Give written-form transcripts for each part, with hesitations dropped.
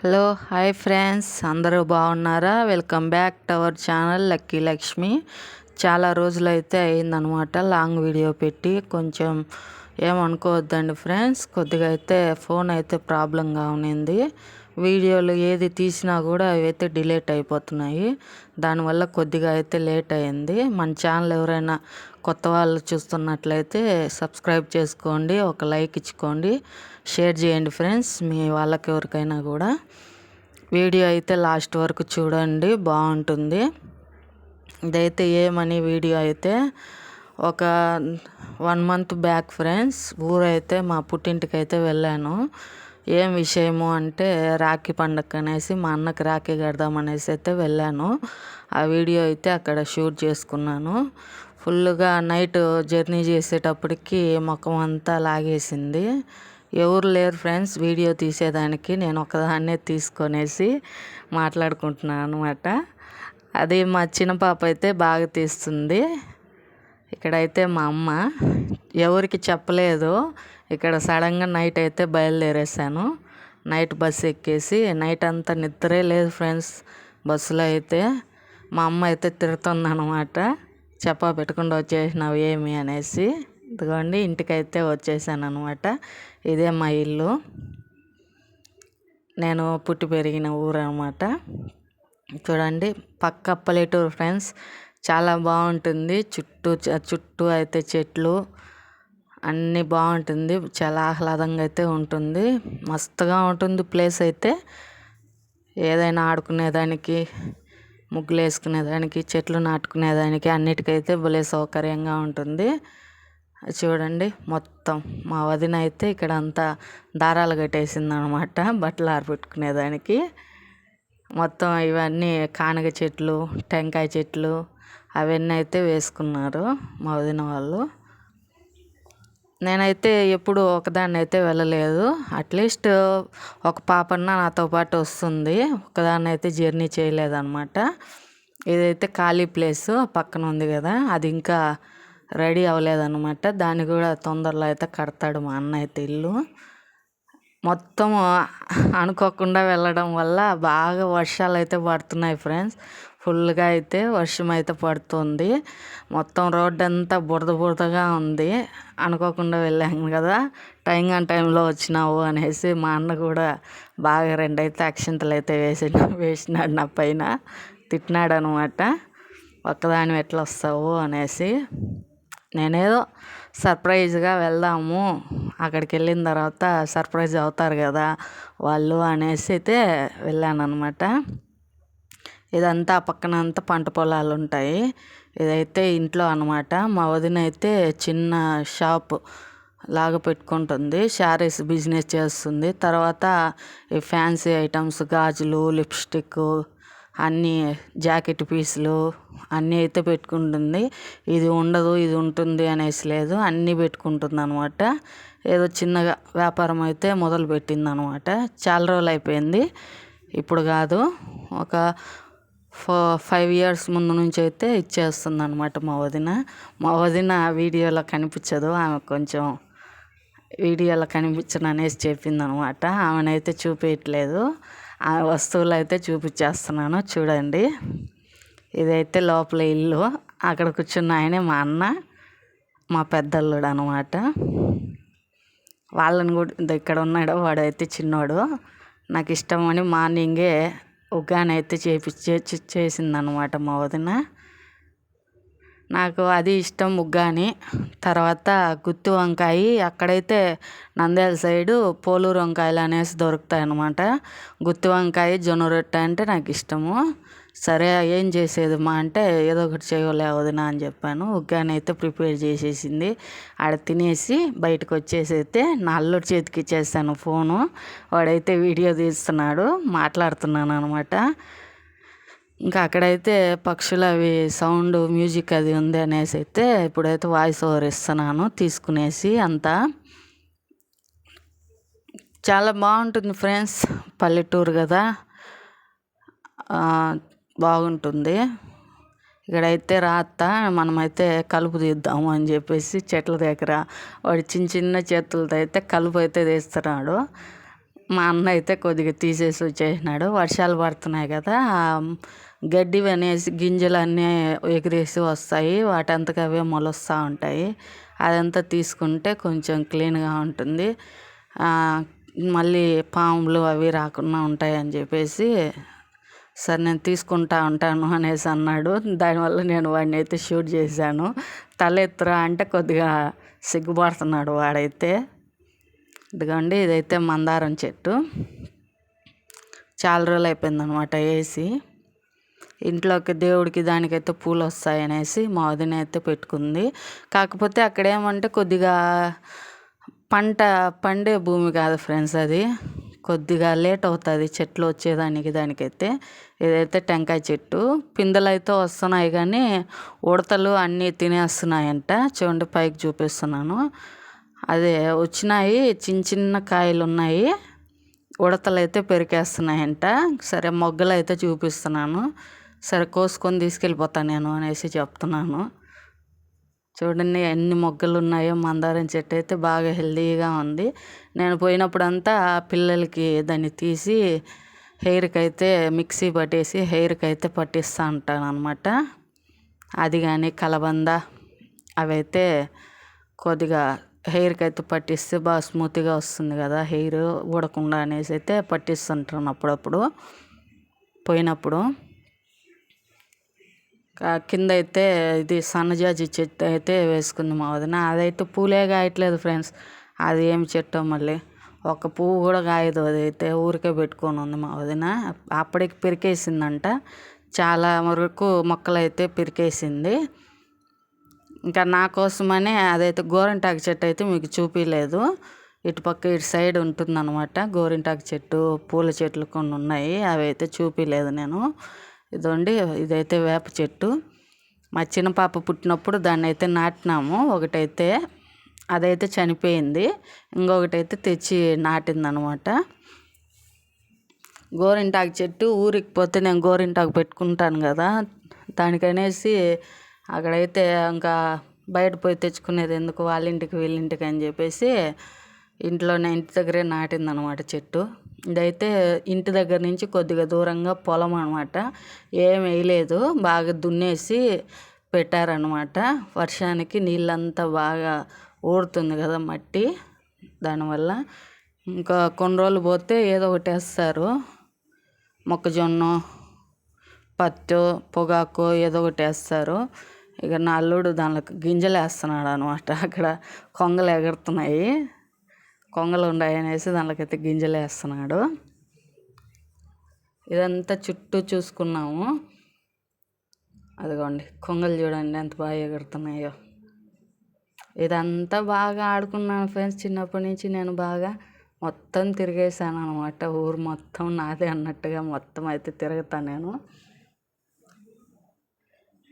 Hello hi friends, అందరూ బాగున్నారా? Welcome back to our channel lucky Lakshmi. చాలా రోజులైతే అయిందనమాట లాంగ్ వీడియో పెట్టి. కొంచెం ఏమనుకోవద్దండి ఫ్రెండ్స్, కొద్దిగా అయితే ఫోన్ అయితే ప్రాబ్లంగా ఉన్నింది. వీడియోలు ఏది తీసినా కూడా అవైతే డిలీట్ అయిపోతున్నాయి. దానివల్ల కొద్దిగా అయితే లేట్ అయింది. మన ఛానల్ ఎవరైనా కొత్త వాళ్ళు చూస్తున్నట్లయితే సబ్స్క్రైబ్ చేసుకోండి, ఒక లైక్ ఇచ్చుకోండి, షేర్ చేయండి ఫ్రెండ్స్, మీ వాళ్ళకి ఎవరికైనా కూడా. వీడియో అయితే లాస్ట్ వరకు చూడండి, బాగుంటుంది. ఇదైతే ఏమని వీడియో అయితే ఒక 1 మంత్ బ్యాక్ ఫ్రెండ్స్, ఊరైతే మా పుట్టింటికి అయితే వెళ్ళాను. ఏం విషయము అంటే రాఖీ పండగ అనేసి మా అన్నకి రాఖీ కడదామనేసి అయితే వెళ్ళాను. ఆ వీడియో అయితే అక్కడ షూట్ చేసుకున్నాను. ఫుల్గా నైట్ జర్నీ చేసేటప్పటికి ముఖం అంతా లాగేసింది. ఎవరు లేరు ఫ్రెండ్స్ వీడియో తీసేదానికి, నేను ఒకదాన్నే తీసుకొనేసి మాట్లాడుకుంటున్నాను అనమాట. అది మా చిన్న పాప అయితే బాగా తీస్తుంది. ఇక్కడైతే మా అమ్మ, ఎవరికి చెప్పలేదు. ఇక్కడ సడన్గా నైట్ అయితే బయలుదేరేసాను. నైట్ బస్సు ఎక్కేసి నైట్ అంతా నిద్రే లేదు ఫ్రెండ్స్ బస్సులో అయితే. మా అమ్మ అయితే తిడుతుంది అనమాట, చెప్పా పెట్టకుండా వచ్చేసినావు ఏమి అనేసి. ఇదిగోండి ఇంటికైతే వచ్చేసాను అనమాట. ఇదే మా ఇల్లు, నేను పుట్టి పెరిగిన ఊరు అనమాట. చూడండి పక్క పల్లెటూరు ఫ్రెండ్స్, చాలా బాగుంటుంది. చుట్టూ అయితే చెట్లు అన్నీ బాగుంటుంది. చాలా ఆహ్లాదంగా అయితే ఉంటుంది. మస్తుగా ఉంటుంది ప్లేస్ అయితే. ఏదైనా ఆడుకునేదానికి, ముగ్గులు వేసుకునేదానికి, చెట్లు నాటుకునేదానికి అన్నిటికైతే భలే సౌకర్యంగా ఉంటుంది. చూడండి మొత్తం మా వదిన అయితే ఇక్కడ అంతా దారాలు కట్టేసింది అనమాట బట్టలు ఆరబెట్టుకునేదానికి. మొత్తం ఇవన్నీ కానగ చెట్లు, టెంకాయ చెట్లు అవన్నీ అయితే వేసుకున్నారు మా వదిన వాళ్ళు. నేనైతే ఎప్పుడు ఒకదాన్ని అయితే వెళ్ళలేదు. అట్లీస్ట్ ఒక పాపన్న నాతో పాటు వస్తుంది, ఒకదాన్ని అయితే జర్నీ చేయలేదన్నమాట. ఇదైతే ఖాళీ ప్లేసు పక్కన ఉంది కదా, అది ఇంకా రెడీ అవ్వలేదన్నమాట. దాన్ని కూడా తొందరలో అయితే కడతాడు మా అన్న అయితే ఇల్లు. మొత్తం అనుకోకుండా వెళ్ళడం వల్ల బాగా వర్షాలు అయితే పడుతున్నాయి ఫ్రెండ్స్. ఫుల్గా అయితే వర్షం అయితే పడుతుంది. మొత్తం రోడ్డు అంతా బురదగా ఉంది. అనుకోకుండా వెళ్ళాము కదా, టైంలో వచ్చినావు అనేసి మా అన్న కూడా బాగా 2 అయితే అక్షింతలు అయితే వేసినాడు నా పైన. తిట్టినాడు అనమాట, ఒక్కదాని ఎట్లా వస్తావు అనేసి. నేనేదో సర్ప్రైజ్గా వెళ్దాము, అక్కడికి వెళ్ళిన తర్వాత సర్ప్రైజ్ అవుతారు కదా వాళ్ళు అనేసి అయితే వెళ్ళాను అనమాట. ఇదంతా పక్కన అంతా పంట పొలాలు ఉంటాయి. ఇదైతే ఇంట్లో అనమాట. మా వదిన అయితే చిన్న షాప్ లాగా పెట్టుకుంటుంది, శారీస్ బిజినెస్ చేస్తుంది. తర్వాత ఈ ఫ్యాన్సీ ఐటమ్స్, గాజులు, లిప్స్టిక్, అన్నీ జాకెట్ పీసులు అన్నీ అయితే పెట్టుకుంటుంది. ఇది ఉండదు ఇది ఉంటుంది అనేసి లేదు, అన్నీ పెట్టుకుంటుంది అనమాట. ఏదో చిన్నగా వ్యాపారం అయితే మొదలు పెట్టింది అనమాట. చాలా రోజులు అయిపోయింది, ఇప్పుడు కాదు, ఒక 5 years ముందు నుంచి అయితే ఇచ్చేస్తుంది అనమాట మా వదిన వీడియోలో కనిపించదు, ఆమె కొంచెం వీడియోలో కనిపించను అనేసి చెప్పింది అనమాట. ఆమెనైతే చూపించట్లేదు, ఆ వస్తువులు అయితే చూపించేస్తున్నాను చూడండి. ఇదైతే లోపల ఇల్లు, అక్కడ కూర్చున్న ఆయనే మా అన్న, మా పెద్దల్లుడు అనమాట. వాళ్ళని కూడా ఇక్కడ ఉన్నాడు, వాడైతే చిన్నోడు. నాకు ఇష్టమని మార్నింగే ఉగ్గాని అయితే చేసిందనమాట మా వదిన. నాకు అది ఇష్టం ఉగ్గాని. తర్వాత గుత్తి వంకాయ, అక్కడైతే నంద్యాల సైడు పోలూరు వంకాయలు అనేసి దొరుకుతాయి అన్నమాట. గుత్తి వంకాయ, జొన్న రొట్టె అంటే నాకు ఇష్టము. సరే ఏం చేసేది మా అంటే, ఏదో ఒకటి చేయలే వదిన అని చెప్పాను. ఉగ్గాని అయితే ప్రిపేర్ చేసేసింది. ఆడ తినేసి బయటకు వచ్చేసి అయితే నా అల్లుడి చేతికి ఇచ్చేసాను ఫోను. వాడైతే వీడియో తీస్తున్నాడు, మాట్లాడుతున్నాను అనమాట. ఇంకా అక్కడైతే పక్షులు అవి సౌండ్, మ్యూజిక్ అది ఉంది అనేసి అయితే ఇప్పుడైతే వాయిస్ ఓవర్ ఇస్తున్నాను తీసుకునేసి. అంతా చాలా బాగుంటుంది ఫ్రెండ్స్, పల్లెటూరు కదా, బాగుంటుంది. ఇక్కడైతే మనమైతే కలుపు తీద్దాము అని చెప్పేసి చెట్ల దగ్గర వాడు చిన్న చేతులతో అయితే కలుపు అయితే తీస్తున్నాడు. మా అన్న అయితే కొద్దిగా తీసేసి వచ్చేసినాడు. వర్షాలు పడుతున్నాయి కదా, గడ్డి అనేసి గింజలు అన్నీ ఎగిరేసి వస్తాయి, వాటంతకు అవే మొలుస్తూ ఉంటాయి. అదంతా తీసుకుంటే కొంచెం క్లీన్గా ఉంటుంది, మళ్ళీ పాములు అవి రాకుండా ఉంటాయి అని చెప్పేసి సరే నేను తీసుకుంటా ఉంటాను అనేసి అన్నాడు. దానివల్ల నేను వాడిని అయితే షూట్ చేశాను. తలెత్తురా అంటే కొద్దిగా సిగ్గుపడుతున్నాడు వాడైతే. ఇదిగోండి, ఇదైతే మందారం చెట్టు. చాలా రోజులు అయిపోయిందనమాట వేసి. ఇంట్లోకి దేవుడికి దానికైతే పూలు వస్తాయనేసి మా వదిన అయితే పెట్టుకుంది. కాకపోతే అక్కడ ఏమంటే కొద్దిగా పంట పండే భూమి కాదు ఫ్రెండ్స్, అది కొద్దిగా లేట్ అవుతుంది చెట్లు దానికైతే. ఇదైతే టెంకాయ చెట్టు. పిందెలు అయితే వస్తున్నాయి కానీ ఉడతలు అన్నీ తినేస్తున్నాయంట. చూడండి, పైకి చూపిస్తున్నాను. అదే వచ్చినాయి, చిన్న చిన్న కాయలు ఉన్నాయి, ఉడతలు అయితే పెరికేస్తున్నాయంట. సరే మొగ్గలు అయితే చూపిస్తున్నాను, సరే కోసుకొని తీసుకెళ్ళిపోతాను నేను అనేసి చెప్తున్నాను. చూడండి ఎన్ని మొగ్గలు ఉన్నాయో. మందారం చెట్టు అయితే బాగా హెల్తీగా ఉంది. నేను పోయినప్పుడంతా పిల్లలకి దాన్ని తీసి హెయిర్కి అయితే మిక్సీ పట్టేసి హెయిర్కి అయితే పట్టిస్తూ ఉంటాను అనమాట. అది కానీ కలబంద అవైతే కొద్దిగా హెయిర్కి అయితే పట్టిస్తే బాగా స్మూత్గా వస్తుంది కదా హెయిర్, ఊడకుండా అనేసి అయితే పట్టిస్తుంటాను అప్పుడప్పుడు పోయినప్పుడు. కింద అయితే ఇది సన్నజాజి చెట్టు అయితే వేసుకుంది మా వదిన. అదైతే పూలే కాయట్లేదు ఫ్రెండ్స్, అది ఏమి చెట్టో మళ్ళీ ఒక పువ్వు కూడా కాయదు. అదైతే ఊరికే పెట్టుకొని ఉంది మా వదిన. అప్పటికి పెరికేసిందంట, చాలా వరకు మొక్కలు అయితే పెరికేసింది. ఇంకా నా కోసమనే అదైతే గోరింటాకు చెట్టు అయితే మీకు చూపించలేదు. ఇటుపక్క ఇటు సైడ్ ఉంటుందన్నమాట గోరింటాకు చెట్టు, పూల చెట్లు కొన్ని ఉన్నాయి, అవి అయితే చూపించలేదు నేను. ఇదండి, ఇదైతే వేప చెట్టు. మా చిన్న పాప పుట్టినప్పుడు దాన్ని అయితే నాటినాము. ఒకటైతే అదైతే చనిపోయింది, ఇంకొకటైతే తెచ్చి నాటిందనమాట. గోరింటాకు చెట్టు ఊరికి పోతే నేను గోరింటాకు పెట్టుకుంటాను కదా, దానికనేసి అక్కడైతే ఇంకా బయట పోయి తెచ్చుకునేది ఎందుకు, వాళ్ళ ఇంటికి వీళ్ళింటికి అని చెప్పేసి ఇంట్లోనే ఇంటి దగ్గరే నాటిందనమాట చెట్టు. ఇదైతే ఇంటి దగ్గర నుంచి కొద్దిగా దూరంగా పొలం అనమాట, ఏం వేయలేదు, బాగా దున్నేసి పెట్టారనమాట. వర్షానికి నీళ్ళంతా బాగా ఊరుతుంది కదా మట్టి, దానివల్ల ఇంకా కొన్ని రోజులు పోతే ఏదో ఒకటి వేస్తారు, మొక్కజొన్న, పత్తి, పొగాకు ఏదో ఒకటి వేస్తారు. ఇక నా అల్లుడు దానిలోకి గింజలు వేస్తున్నాడు అనమాట. అక్కడ కొంగలు ఎగురుతున్నాయి, కొంగలు ఉన్నాయి అనేసి దానిలోకైతే గింజలు వేస్తున్నాడు. ఇదంతా చుట్టూ చూసుకున్నాము. అదిగోండి కొంగలు చూడండి ఎంత బాగా ఎగురుతున్నాయో. ఇదంతా బాగా ఆడుకున్నాను ఫ్రెండ్స్. చిన్నప్పటి నుంచి నేను బాగా మొత్తం తిరిగేసాను అనమాట. ఊరు మొత్తం నాదే అన్నట్టుగా మొత్తం అయితే తిరుగుతాను నేను.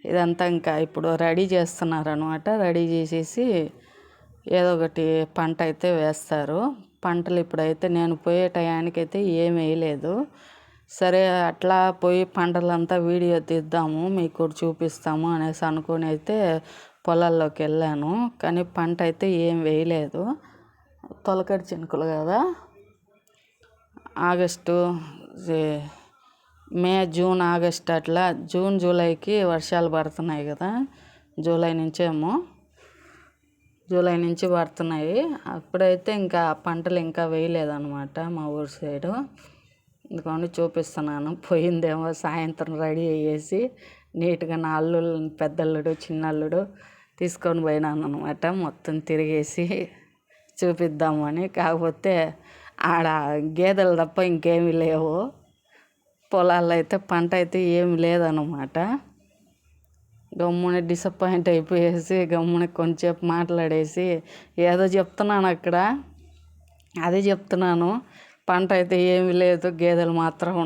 ఇదంతా ఇంకా ఇప్పుడు రెడీ చేస్తున్నారు అనమాట. రెడీ చేసేసి ఏదో ఒకటి పంట అయితే వేస్తారు. పంటలు ఇప్పుడైతే నేను పోయే టయానికైతే ఏం వేయలేదు. సరే అట్లా పోయి పంటలంతా వీడియో తీద్దాము, మీకు కూడా చూపిస్తాము అనేసి అనుకుని అయితే పొలాల్లోకి వెళ్ళాను. కానీ పంట అయితే ఏం వేయలేదు, తొలకరి చినుకులు కదా. ఆగస్టు, మే, జూన్, ఆగస్ట్ అట్లా జూన్ జూలైకి వర్షాలు పడుతున్నాయి కదా, జూలై నుంచి పడుతున్నాయి. అప్పుడైతే ఇంకా పంటలు ఇంకా వేయలేదన్నమాట మా ఊరు సైడు. ఎందుకంటే చూపిస్తున్నాను. పోయిందేమో సాయంత్రం రెడీ అయ్యేసి నీట్గా నా అల్లుళ్ళు, పెద్దల్లుడు, చిన్నల్లుడు తీసుకొని పోయినాను అనమాట. మొత్తం తిరిగేసి చూపిద్దామని. కాకపోతే ఆడ గేదెలు తప్ప ఇంకేమీ లేవు, పొలాల్లో అయితే పంట అయితే ఏమి లేదన్నమాట. గమ్మున డిసప్పాయింట్ అయిపోయేసి గమ్మున కొంచెంసేపు మాట్లాడేసి ఏదో చెప్తున్నాను అక్కడ, అదే చెప్తున్నాను, పంట అయితే ఏమీ లేదు, గేదెలు మాత్రం